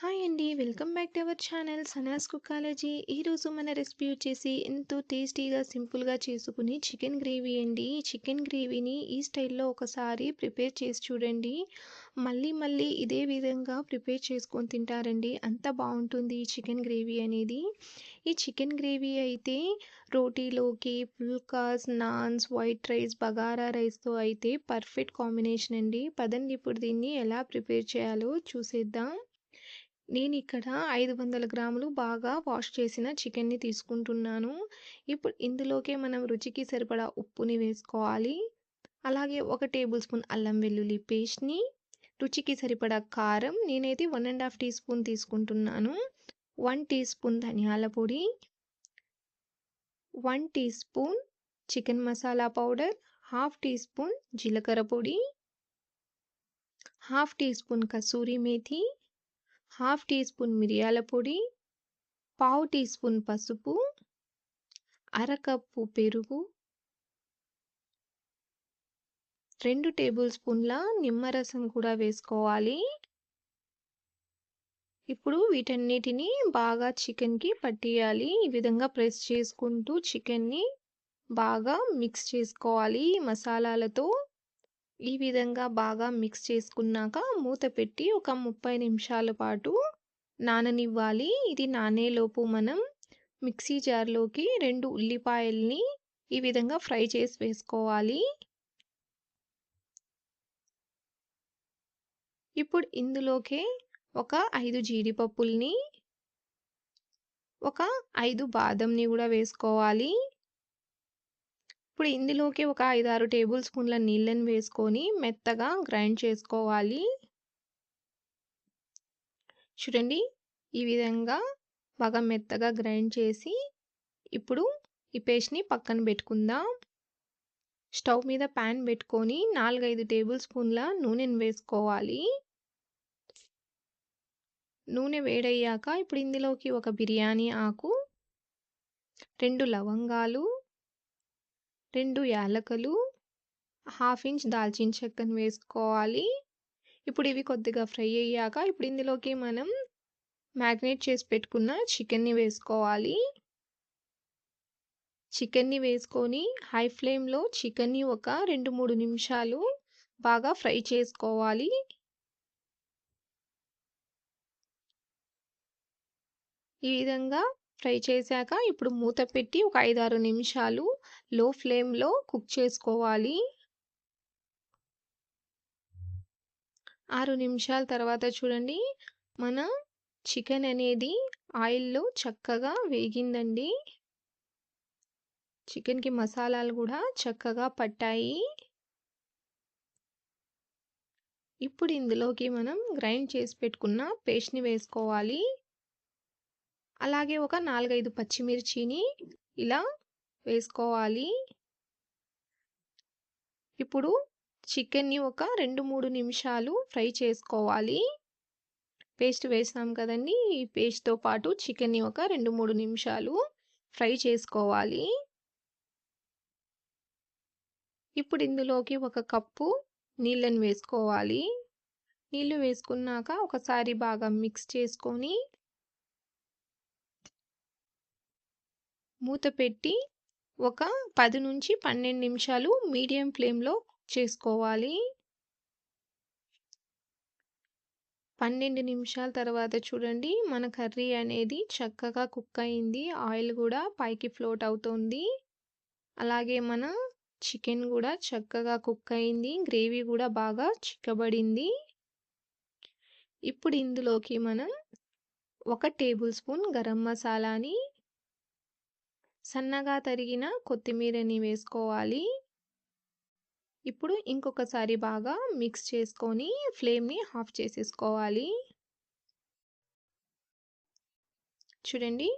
Hi అండి. Welcome back to our channel Sanas కుకాలజీ. ఈరోజు మన రెసిపీ వచ్చేసి ఎంతో టేస్టీగా, సింపుల్‌గా చేసుకునే చికెన్ గ్రేవీ అండి. ఈ చికెన్ గ్రేవీని ఈ స్టైల్‌లో ఒకసారి ప్రిపేర్ చేసి చూడండి. మళ్ళీ మళ్ళీ ఇదే విధంగా ప్రిపేర్ చేసుకొని తింటారండి. అంత బావుంటుంది ఈ చికెన్ గ్రేవీ అనేది. ఈ చికెన్ గ్రేవీ అయితే రోటీలోకి, పుల్కాస్, నాన్స్, వైట్ రైస్, బగారా రైస్‌తో అయితే పర్ఫెక్ట్ కాంబినేషన్ అండి. పదండి ఇప్పుడు దీన్ని ఎలా ప్రిపేర్ చేయాలో చూసేద్దాం. నేనిక్కడ 500 గ్రాములు బాగా వాష్ చేసిన చికెన్‌ని తీసుకుంటున్నాను. ఇప్పుడు ఇందులోకే మనం రుచికి సరిపడా ఉప్పుని వేసుకోవాలి. అలాగే 1 టేబుల్ స్పూన్ అల్లం వెల్లుల్లి పేస్ట్‌ని, రుచికి సరిపడా కారం నేనైతే 1 ½ టీ స్పూన్ తీసుకుంటున్నాను. 1 టీ స్పూన్ ధనియాల పొడి, 1 teaspoon chicken masala powder, half teaspoon జీలకర్ర పొడి, హాఫ్ టీ స్పూన్ కసూరి మేథి, హాఫ్ టీ స్పూన్ మిరియాల పొడి, పావు టీ స్పూన్ పసుపు, అరకప్పు పెరుగు, 2 టేబుల్ స్పూన్ల నిమ్మరసం కూడా వేసుకోవాలి. ఇప్పుడు వీటన్నిటిని బాగా చికెన్‌కి పట్టియాలి. ఈ విధంగా ప్రెస్ చేసుకుంటూ చికెన్‌ని బాగా మిక్స్ చేసుకోవాలి ఈ మసాలాలతో. ఈ విధంగా బాగా మిక్స్ చేసుకున్నాక మూత పెట్టి ఒక 30 నిమిషాల పాటు నాననివ్వాలి. ఇది నానేలోపు మనం మిక్సీ జార్‌లోకి 2 ఉల్లిపాయల్ని ఈ విధంగా ఫ్రై చేసి వేసుకోవాలి. ఇప్పుడు ఇందులోకే ఒక 5 జీడిపప్పుల్ని, ఒక 5 బాదంని గూడా వేసుకోవాలి. ఇప్పుడు ఇందులోకి ఒక 5, 6 టేబుల్ స్పూన్ల నీళ్ళని వేసుకొని మెత్తగా గ్రైండ్ చేసుకోవాలి. చూడండి, ఈ విధంగా బాగా మెత్తగా గ్రైండ్ చేసి ఇప్పుడు ఈ పేస్ట్‌ని పక్కన బెట్టుకుందాం. స్టవ్ మీద పాన్ బెట్టుకొని 4, 5 టేబుల్ స్పూన్ల నూనెను వేసుకోవాలి. నూనె వేడయ్యాక ఇప్పుడు ఇందులోకి ఒక బిర్యానీ ఆకు, 2 లవంగాలు, 2 యాలకులు, హాఫ్ ఇంచ్ దాల్చిన చెక్కను వేసుకోవాలి. ఇప్పుడు ఇవి కొద్దిగా ఫ్రై అయ్యాక ఇప్పుడు ఇందులోకి మనం మ్యాగ్నేట్ చేసి పెట్టుకున్న చికెన్‌ని వేసుకోవాలి. చికెన్‌ని వేసుకొని హై ఫ్లేమ్‌లో చికెన్‌ని ఒక 2, 3 నిమిషాలు బాగా ఫ్రై చేసుకోవాలి. ఈ విధంగా ఫ్రై చేశాక ఇప్పుడు మూత పెట్టి ఒక 5, 6 నిమిషాలు లో ఫ్లేమ్‌లో కుక్ చేసుకోవాలి. 6 నిమిషాల తర్వాత చూడండి, మన చికెన్ అనేది ఆయిల్‌లో చక్కగా వేగిందండి. చికెన్‌కి మసాలాలు గూడా చక్కగా పట్టాయి. ఇప్పుడు ఇందులోకి మనం గ్రైండ్ చేసి పెట్టుకున్న పేస్ట్‌ని వేసుకోవాలి. అలాగే ఒక 4, 5 పచ్చిమిర్చిని ఇలా వేసుకోవాలి. ఇప్పుడు చికెన్‌ని ఒక 2, 3 నిమిషాలు ఫ్రై చేసుకోవాలి. పేస్ట్ వేసాం కదండీ! ఈ పేస్ట్‌తో పాటు చికెన్‌ని ఒక 2, 3 నిమిషాలు ఫ్రై చేసుకోవాలి. ఇప్పుడు ఇందులోకి ఒక కప్పు నీళ్ళని వేసుకోవాలి. నీళ్లు వేసుకున్నాక ఒకసారి బాగా మిక్స్ చేసుకొని మూత పెట్టి ఒక 10-12 నిమిషాలు మీడియం ఫ్లేమ్‌లో కుక్ చేసుకోవాలి. 12 నిమిషాల తర్వాత చూడండి, మన కర్రీ అనేది చక్కగా కుక్ అయింది. ఆయిల్ గూడా పైకి ఫ్లోట్ అవుతుంది. అలాగే మన చికెన్ గూడా చక్కగా కుక్ అయింది. గ్రేవీ గూడా బాగా చిక్కబడింది. ఇప్పుడు ఇందులోకి మనం 1 టేబుల్ స్పూన్ గరం మసాలాని, సన్నగా తరిగిన కొత్తిమీరని వేసుకోవాలి. ఇప్పుడు ఇంకొకసారి బాగా మిక్స్ చేసుకొని ఫ్లేమ్‌ని ఆఫ్ చేసేసుకోవాలి. చూడండి,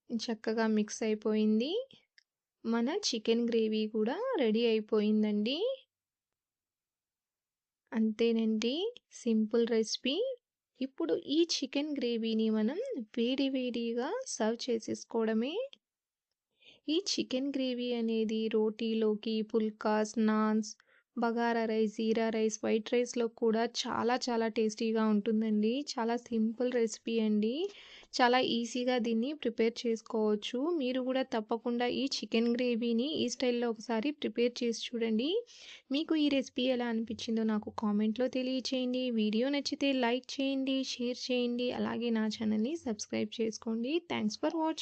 చక్కగా మిక్స్ అయిపోయింది. మన చికెన్ గ్రేవీ కూడా రెడీ అయిపోయిందండి. అంతేనండి, సింపుల్ రెసిపీ. ఇప్పుడు ఈ చికెన్ గ్రేవీని మనం వేడి వేడిగా సర్వ్ చేసేసుకోవడమే. ఈ చికెన్ గ్రేవీ అనేది రోటీలోకి, పుల్కాస్, నాన్స్, బగారా రైస్, జీరా రైస్, వైట్ రైస్‌లో కూడా చాలా చాలా టేస్టీగా ఉంటుందండి. చాలా సింపుల్ రెసిపీ అండి. చాలా ఈజీగా దీన్ని ప్రిపేర్ చేసుకోవచ్చు. మీరు గూడా తప్పకుండా ఈ చికెన్ గ్రేవీని ఈ స్టైల్‌లో ఒకసారి ప్రిపేర్ చేసి చూడండి. మీకు ఈ రెసిపీ ఎలా అనిపించిందో నాకు కామెంట్‌లో తెలియచేయండి. వీడియో నచ్చితే లైక్ చేయండి, షేర్ చేయండి. అలాగే నా ఛానల్‌ని సబ్స్క్రైబ్ చేసుకోండి. Thanks for watching.